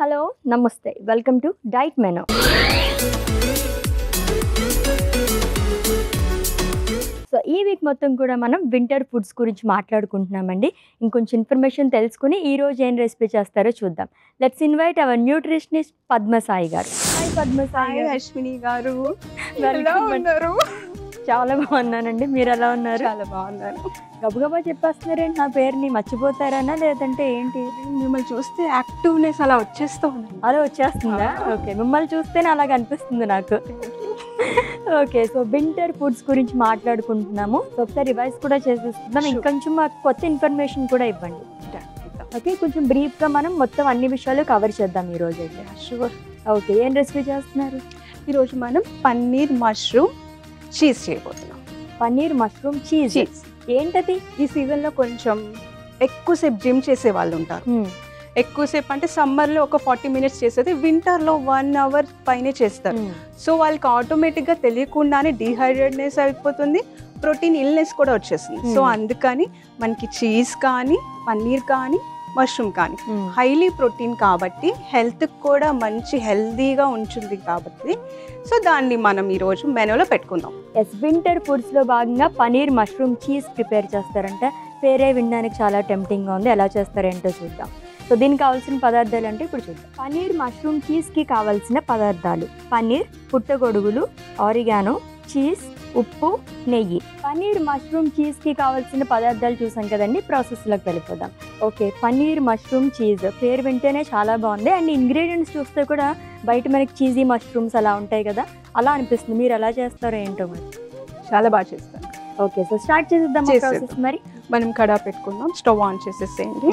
Hello నమస్తే welcome to diet menu. So ఈ week మొత్తం కూడా మనం వింటర్ ఫుడ్స్ గురించి మాట్లాడుకుంటున్నామండి. ఇంకొంచెం ఇన్ఫర్మేషన్ తెలుసుకుని ఈరోజు ఏం రెసిపీ చేస్తారో చూద్దాం. Let's invite our nutritionist Padmasai గారు. హాయ్ పద్మసాయి. అశ్విని గారు, ఎలా ఉన్నారు? చాలా బాగున్నానండి, మీరు ఎలా ఉన్నారు? చాలా బాగున్నాను. గబగబా చెప్పేస్తున్నారేంటి నా పేరుని, మర్చిపోతారనా లేదంటే ఏంటి? మిమ్మల్ని చూస్తే యాక్టివ్నెస్ అలా వచ్చేస్తూ ఉంది. అలా వచ్చేస్తుందా? ఓకే, మిమ్మల్ని చూస్తేనే అలాగ అనిపిస్తుంది నాకు. ఓకే, సో వింటర్ ఫుడ్స్ గురించి మాట్లాడుకుంటున్నాము. సో ఒకసారి రివైజ్ కూడా చేసేస్తున్నాం. ఇంకొంచెం మాకు కొత్త ఇన్ఫర్మేషన్ కూడా ఇవ్వండి. ఓకే, కొంచెం బ్రీఫ్గా మనం మొత్తం అన్ని విషయాలు కవర్ చేద్దాం ఈరోజు అయితే. షూర్. ఓకే, ఏం రెసిపీ చేస్తున్నారు? ఈరోజు మనం పన్నీర్ మష్రూమ్ చీజ్ చేయబోతున్నాం. పన్నీర్ మష్రూమ్ చీజ్ ఏంటది? ఈ సీజన్లో కొంచెం ఎక్కువసేపు జిమ్ చేసే వాళ్ళు ఉంటారు. ఎక్కువసేపు అంటే సమ్మర్లో ఒక 40 minutes చేసేది వింటర్లో 1 hour పైనే చేస్తారు. సో వాళ్ళకి ఆటోమేటిక్గా తెలియకుండానే డీహైడ్రేట్నెస్ అయిపోతుంది, ప్రోటీన్ ఇల్నెస్ కూడా వచ్చేస్తుంది. సో అందుకని మనకి చీజ్ కానీ పన్నీర్ కానీ మష్రూమ్ కానీ హైలీ ప్రోటీన్ కాబట్టి హెల్త్కి కూడా మంచి హెల్దీగా ఉంటుంది కాబట్టి సో దాన్ని మనం ఈరోజు మెనూలో పెట్టుకుందాం. ఎస్, వింటర్ ఫుడ్స్లో భాగంగా పన్నీర్ మష్రూమ్ చీజ్ ప్రిపేర్ చేస్తారంటే పేరే వినడానికి చాలా టెంప్టింగ్గా ఉంది. ఎలా చేస్తారేంటో చూద్దాం. సో దీనికి కావాల్సిన పదార్థాలు అంటే ఇప్పుడు చూద్దాం. పన్నీర్ మష్రూమ్ చీజ్కి కావాల్సిన పదార్థాలు: పన్నీర్, పుట్టగొడుగులు, ఆరిగానో, చీజ్, ఉప్పు, నెయ్యి. పన్నీర్ మష్రూమ్ చీజ్కి కావాల్సిన పదార్థాలు చూసాం కదండి, ప్రాసెస్లోకి వెళ్ళిపోదాం. ఓకే, పన్నీర్ మష్రూమ్ చీజ్ పేరు వింటేనే చాలా బాగుంది. అండ్ ఇంగ్రీడియంట్స్ చూస్తే కూడా బయట మనకి చీజీ మష్రూమ్స్ అలా ఉంటాయి కదా, అలా అనిపిస్తుంది. మీరు ఎలా చేస్తారో ఏంటో మరి. చాలా బాగా చేస్తాను. ఓకే, సో స్టార్ట్ చేసేద్దాం ప్రాసెస్. మరి మనం కడా పెట్టుకుందాం. స్టవ్ ఆన్ చేసేసేయండి.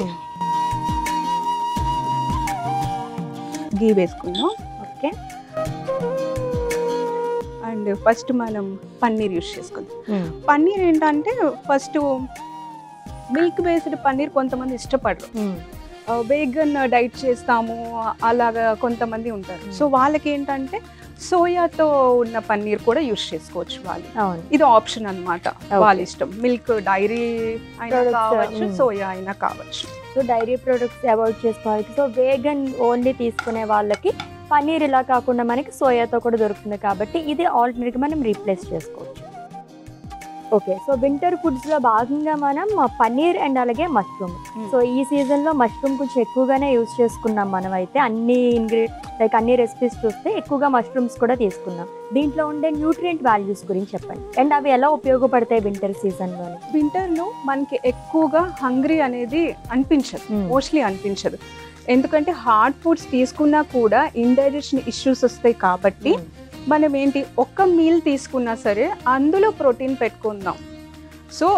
గీ వేసుకుందాం. ఓకే, అండ్ ఫస్ట్ మనం పన్నీర్ యూస్ చేసుకుందాం. పన్నీర్ ఏంటంటే ఫస్ట్ మిల్క్ బేస్డ్ పన్నీర్ కొంతమంది ఇష్టపడరు. వేగన్ డైట్ చేస్తాము అలాగా కొంతమంది ఉంటారు. సో వాళ్ళకి ఏంటంటే సోయాతో ఉన్న పన్నీర్ కూడా యూస్ చేసుకోవచ్చు వాళ్ళు. ఇది ఆప్షన్ అన్నమాట, వాళ్ళ ఇష్టం. మిల్క్ డైరీ అయినా కావచ్చు, సోయా అయినా కావచ్చు. సో డైరీ ప్రొడక్ట్స్ అవాయిడ్ చేసుకోవాలి. సో వేగన్ ఓన్లీ తీసుకునే వాళ్ళకి పన్నీర్ ఇలా కాకుండా మనకి సోయాతో కూడా దొరుకుతుంది కాబట్టి ఇది ఆల్టర్నేట్గా మనం రీప్లేస్ చేసుకోవచ్చు. ఓకే, సో వింటర్ ఫుడ్స్లో భాగంగా మనం పన్నీర్ అండ్ అలాగే మష్రూమ్. సో ఈ సీజన్లో మష్రూమ్ కొంచెం ఎక్కువగానే యూజ్ చేసుకున్నాం మనం. అయితే అన్ని రెసిపీస్ చూస్తే ఎక్కువగా మష్రూమ్స్ కూడా తీసుకున్నాం. దీంట్లో ఉండే న్యూట్రియంట్ వాల్యూస్ గురించి చెప్పండి, అండ్ అవి ఎలా ఉపయోగపడతాయి వింటర్ సీజన్లో? వింటర్లో మనకి ఎక్కువగా హంగ్రీ అనేది అనిపించదు, మోస్ట్లీ అనిపించదు. ఎందుకంటే హార్డ్ ఫుడ్స్ తీసుకున్నా కూడా ఇండైజెషన్ ఇష్యూస్ వస్తాయి కాబట్టి మనం ఏంటి ఒక్క మీల్ తీసుకున్నా సరే అందులో ప్రోటీన్ పెట్టుకుందాం. సో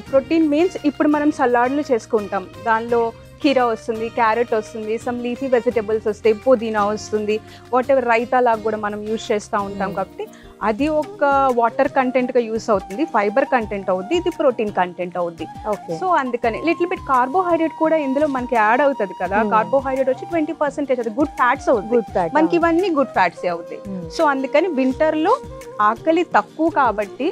ప్రోటీన్ మీన్స్ ఇప్పుడు మనం సలాడ్లు చేసుకుంటాం, దానిలో కీరా వస్తుంది, క్యారెట్ వస్తుంది, సమ్ లీఫీ వెజిటబుల్స్ వస్తాయి, పుదీనా వస్తుంది, వాట్ ఎవర్ రైతా లాగా కూడా మనం యూజ్ చేస్తూ ఉంటాం. కాబట్టి అది ఒక వాటర్ కంటెంట్గా యూస్ అవుతుంది, ఫైబర్ కంటెంట్ అవుద్ది, ఇది ప్రోటీన్ కంటెంట్ అవుద్ది. సో అందుకని లిటిల్ బిట్ కార్బోహైడ్రేట్ కూడా ఇందులో మనకి యాడ్ అవుతుంది కదా. కార్బోహైడ్రేట్ వచ్చి 20% అది గుడ్ ఫ్యాట్స్ అవుతుంది, మనకి ఇవన్నీ గుడ్ ఫ్యాట్స్ అవుతాయి. సో అందుకని వింటర్లో ఆకలి తక్కువ కాబట్టి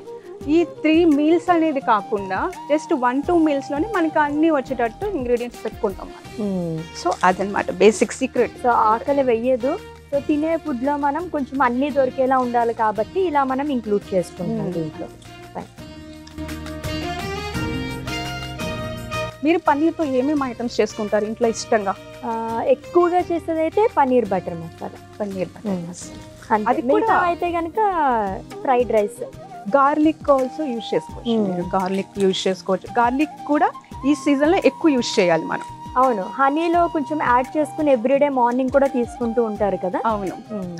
ఈ 3 meals అనేది కాకుండా జస్ట్ 1-2 mealsలోనే మనకి అన్నీ వచ్చేటట్టు ఇంగ్రీడియంట్స్ పెట్టుకుంటాం. సో అదనమాట బేసిక్ సీక్రెట్. సో ఆకలి వెయ్యదు. సో తినే ఫుడ్లో మనం కొంచెం అన్నీ దొరికేలా ఉండాలి కాబట్టి ఇలా మనం ఇంక్లూడ్ చేసుకుంటాం దీంట్లో. మీరు పన్నీర్తో ఏమేమి ఐటమ్స్ చేసుకుంటారు ఇంట్లో ఇష్టంగా? ఎక్కువగా చేసేదైతే పన్నీర్ బటర్ మసాలా. పన్నీర్ బటర్ మసాలా అది కూడా అయితే కనుక fried rice. Garlic also use చేసుకోవచ్చు. గార్లిక్ యూజ్ చేసుకోవచ్చు. గార్లిక్ కూడా ఈ సీజన్లో ఎక్కువ యూజ్ చేయాలి మనం. అవును, హనీలో కొంచెం యాడ్ చేసుకుని ఎవ్రీడే మార్నింగ్ కూడా తీసుకుంటూ ఉంటారు కదా. అవును,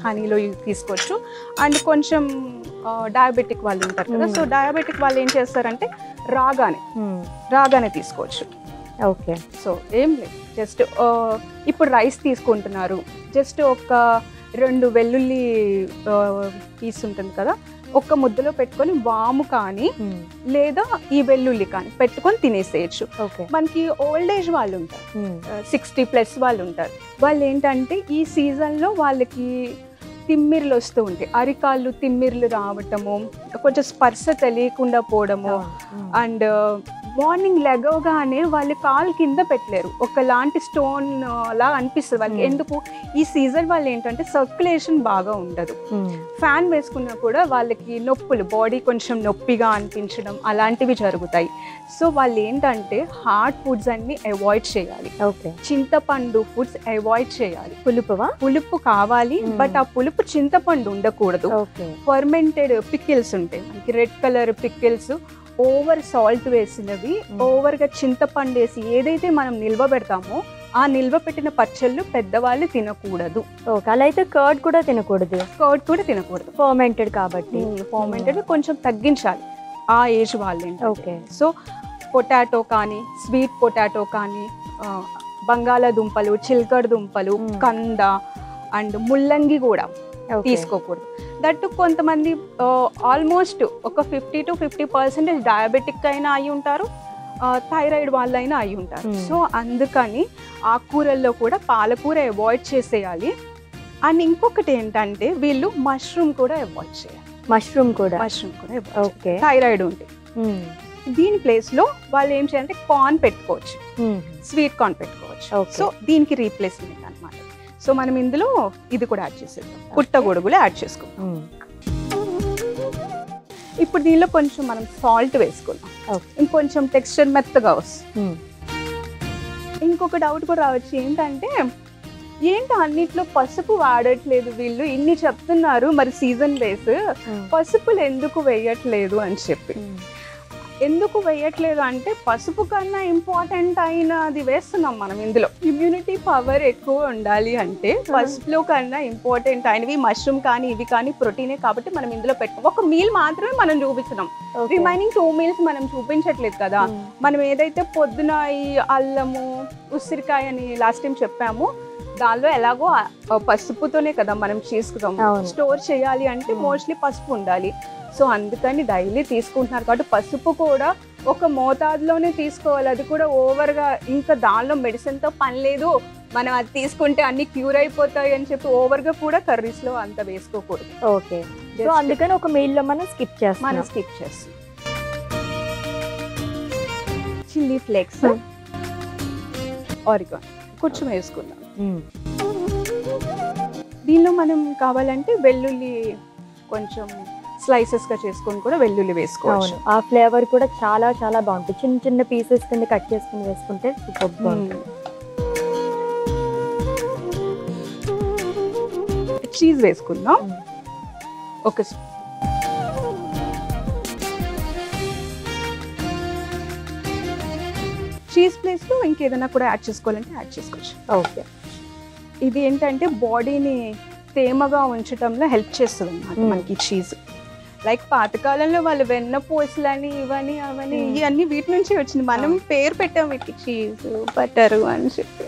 హనీలో తీసుకోవచ్చు. అండ్ కొంచెం డయాబెటిక్ వాళ్ళు ఉంటారు కదా, సో డయాబెటిక్ వాళ్ళు ఏం చేస్తారంటే రాగానే తీసుకోవచ్చు. ఓకే, సో ఏం లేదు, జస్ట్ ఇప్పుడు రైస్ తీసుకుంటున్నారు, జస్ట్ ఒక 2 వెల్లుల్లి పీస్ ఉంటుంది కదా, ఒక్క ముద్దలో పెట్టుకొని వాము కానీ లేదా ఈ వెల్లుల్లి కానీ పెట్టుకొని తినేసేయచ్చు. మనకి ఓల్డ్ ఏజ్ వాళ్ళు ఉంటారు, 60+ వాళ్ళు ఉంటారు. వాళ్ళు ఏంటంటే ఈ సీజన్లో వాళ్ళకి తిమ్మిర్లు వస్తూ ఉంటాయి, అరికాళ్ళు తిమ్మిర్లు రావటము, కొంచెం స్పర్శ తెలియకుండా పోవడము, అండ్ మార్నింగ్ లెగవగానే వాళ్ళు కాలు కింద పెట్టలేరు, ఒకలాంటి స్టోన్ లా అనిపిస్తుంది వాళ్ళకి. ఎందుకు ఈ సీజన్ వాళ్ళు ఏంటంటే సర్క్యులేషన్ బాగా ఉండదు, ఫ్యాన్ వేసుకున్నా కూడా వాళ్ళకి నొప్పులు, బాడీ కొంచెం నొప్పిగా అనిపించడం అలాంటివి జరుగుతాయి. సో వాళ్ళు ఏంటంటే హార్డ్ ఫుడ్స్ అన్ని అవాయిడ్ చేయాలి. చింతపండు ఫుడ్స్ అవాయిడ్ చేయాలి. పులుపు కావాలి, బట్ ఆ పులుపు చింతపండు ఉండకూడదు. ఫర్మెంటెడ్ పికిల్స్ ఉంటాయి మనకి, red colour pickles, over salt వేసినవి, ఓవర్గా చింతపండు వేసి ఏదైతే మనం నిల్వ పెడతామో ఆ నిల్వ పెట్టిన పచ్చళ్ళు పెద్దవాళ్ళు తినకూడదు. అలా అయితే కర్డ్ కూడా తినకూడదు. ఫర్మెంటెడ్ కాబట్టి ఫర్మెంటెడ్ కొంచెం తగ్గించాలి ఆ ఏజ్ వాళ్ళు. సో పొటాటో కానీ, స్వీట్ పొటాటో కానీ, బంగాళాదుంపలు, చిలకడ దుంపలు, కంద అండ్ ముల్లంగి కూడా తీసుకోకూడదు. దట్టు కొంతమంది ఆల్మోస్ట్ ఒక 50 to 50% డయాబెటిక్ అయినా అయి ఉంటారు, థైరాయిడ్ వాళ్ళైనా అయి ఉంటారు. సో అందుకని ఆకుకూరల్లో కూడా పాలకూర అవాయిడ్ చేసేయాలి. అండ్ ఇంకొకటి ఏంటంటే వీళ్ళు మష్రూమ్ కూడా అవాయిడ్ చేయాలి. మష్రూమ్ కూడా థైరాయిడ్ ఉంటే దీని ప్లేస్ లో వాళ్ళు ఏం చేయాలంటే కార్న్ పెట్టుకోవచ్చు, స్వీట్ కార్న్ పెట్టుకోవచ్చు. సో దీనికి రీప్లేస్మెంట్ అన్నమాట. సో మనం ఇందులో ఇది కూడా యాడ్ చేసేద్దాం, పుట్టగొడుగులు యాడ్ చేసుకుందాం. ఇప్పుడు దీనిలో కొంచెం మనం సాల్ట్ వేసుకుందాం, ఇంకొంచెం టెక్స్చర్ మెత్తగా వస్తుంది. ఇంకొక డౌట్ కూడా రావచ్చు, ఏంటంటే అన్నిట్లో పసుపు వాడట్లేదు వీళ్ళు, ఇన్ని చెప్తున్నారు మరి సీజన్ బేస్, పసుపులు ఎందుకు వేయట్లేదు అని చెప్పి. ఎందుకు వేయట్లేదు అంటే పసుపు కన్నా ఇంపార్టెంట్ అయినది వేస్తున్నాం మనం ఇందులో. ఇమ్యూనిటీ పవర్ ఎక్కువ ఉండాలి అంటే పసుపులో కన్నా ఇంపార్టెంట్ అయినవి మష్రూమ్ కానీ ఇవి కానీ ప్రోటీనే కాబట్టి మనం ఇందులో పెట్టుకోం. ఒక మీల్ మాత్రమే మనం చూపిస్తున్నాం, రిమైనింగ్ 2 meals మనం చూపించట్లేదు కదా. మనం ఏదైతే పొద్దున ఈ అల్లము, ఉసిరికాయ అని లాస్ట్ టైం చెప్పాము, దానిలో ఎలాగో పసుపుతోనే కదా మనం చేసుకుంటాం. స్టోర్ చేయాలి అంటే మోస్ట్లీ పసుపు ఉండాలి. సో అందుకని డైలీ తీసుకుంటున్నారు కాబట్టి పసుపు కూడా ఒక మోతాదులోనే తీసుకోవాలి. అది కూడా ఓవర్గా ఇంకా దానిలో మెడిసిన్తో పని లేదు, మనం అది తీసుకుంటే అన్ని క్యూర్ అయిపోతాయి అని చెప్పి ఓవర్గా కూడా కర్రీస్లో అంత వేసుకోకూడదు. సో అందుకని ఒక మీల్లో మనం స్కిప్ చేస్తాం. చిల్లీ ఫ్లేక్స్, ఆరిగానో కొంచెం వేసుకుందాం. దీనిలో మనం కావాలంటే వెల్లుల్లి కొంచెం స్లైసెస్ గా చేసుకొని కూడా వెల్లుల్లి వేసుకోవచ్చు. ఆ ఫ్లేవర్ కూడా చాలా చాలా బాగుంటుంది. చిన్న చిన్న పీసెస్ కింద కట్ చేసుకుని వేసుకుంటే సూపర్ బాగుంటుంది. చీజ్ వేసుకుందాం ఒక చీజ్ ప్లేస్ లో ఇంకేదైనా కూడా యాడ్ చేసుకోవాలంటే యాడ్ చేసుకోవచ్చు. ఇది ఏంటంటే బాడీని తేమగా ఉంచడంలో హెల్ప్ చేస్తుంది అన్నమాట మనకి చీజ్. లైక్ పాతకాలంలో వాళ్ళు వెన్న పూసలని ఇవని అవని ఇవన్నీ వీటి నుంచి వచ్చింది. మనం పేరు పెట్టాం వీటికి, చీజ్, బటర్ అని చెప్పి.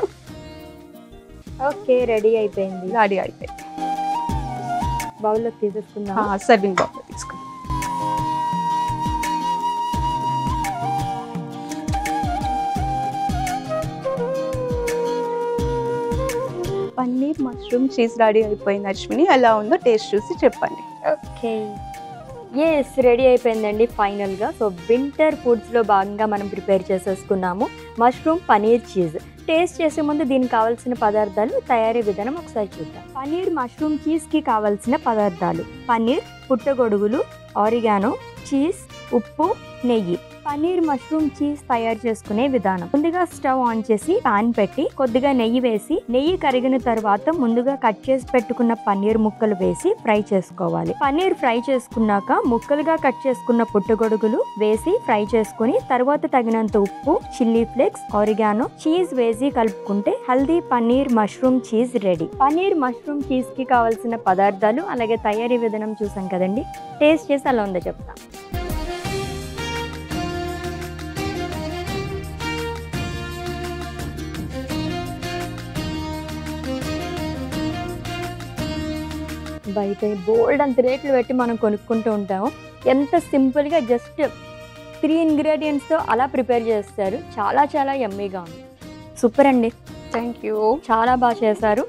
రెడీ అయిపోయింది. బౌల్లో తీసేసుకుందాం. సర్వింగ్ బౌల్లో తీసుకుందాం. పన్నీర్ మష్రూమ్ చీజ్ రెడీ అయిపోయింది. అశ్విని ఎలా ఉందో టేస్ట్ చూసి చెప్పండి. రెడీ అయిపోయిందండి ఫైనల్గా. సో వింటర్ ఫుడ్స్లో భాగంగా మనం ప్రిపేర్ చేసేసుకున్నాము మష్రూమ్ పనీర్ చీజ్. టేస్ట్ చేసే ముందు దీనికి కావాల్సిన పదార్థాలు, తయారీ విధానం ఒకసారి చూద్దాం. పనీర్ మష్రూమ్ చీజ్కి కావాల్సిన పదార్థాలు: పన్నీర్, పుట్టగొడుగులు, ఆరిగానో, చీజ్, ఉప్పు, నెయ్యి. పనీర్ మష్రూమ్ చీజ్ తయారు చేసుకునే విధానం: ముందుగా స్టవ్ ఆన్ చేసి పాన్ పెట్టి కొద్దిగా నెయ్యి వేసి, నెయ్యి కరిగిన తర్వాత ముందుగా కట్ చేసి పెట్టుకున్న పన్నీర్ ముక్కలు వేసి ఫ్రై చేసుకోవాలి. పన్నీర్ ఫ్రై చేసుకున్నాక ముక్కలుగా కట్ చేసుకున్న పుట్టగొడుగులు వేసి ఫ్రై చేసుకుని తర్వాత తగినంత ఉప్పు, చిల్లీ ఫ్లేక్స్, ఆరిగానో, చీజ్ వేసి కలుపుకుంటే haldi paneer mushroom cheese ready. Paneer mushroom cheese కి కావాల్సిన పదార్థాలు అలాగే తయారీ విధానం చూసాం కదండి. టేస్ట్ చేసి అలా ఉందో చెప్తా. బయట బోల్డ్ అంత రేట్లు పెట్టి మనం కొనుక్కుంటూ ఉంటాము. ఎంత సింపుల్గా జస్ట్ 3 ఇంగ్రీడియంట్స్తో అలా ప్రిపేర్ చేస్తారు. చాలా చాలా యమ్మీగా ఉంది. సూపర్ అండి, థ్యాంక్ యూ. చాలా బాగా చేశారు.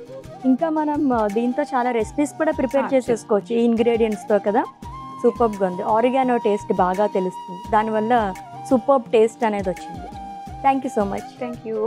ఇంకా మనం దీంతో చాలా రెసిపీస్ కూడా ప్రిపేర్ చేసేసుకోవచ్చు ఈ ఇంగ్రీడియంట్స్తో కదా. సూపర్గా ఉంది. ఆరిగానో టేస్ట్ బాగా తెలుస్తుంది, దానివల్ల సూపర్ టేస్ట్ అనేది వచ్చింది. Thank you so much. Thank you.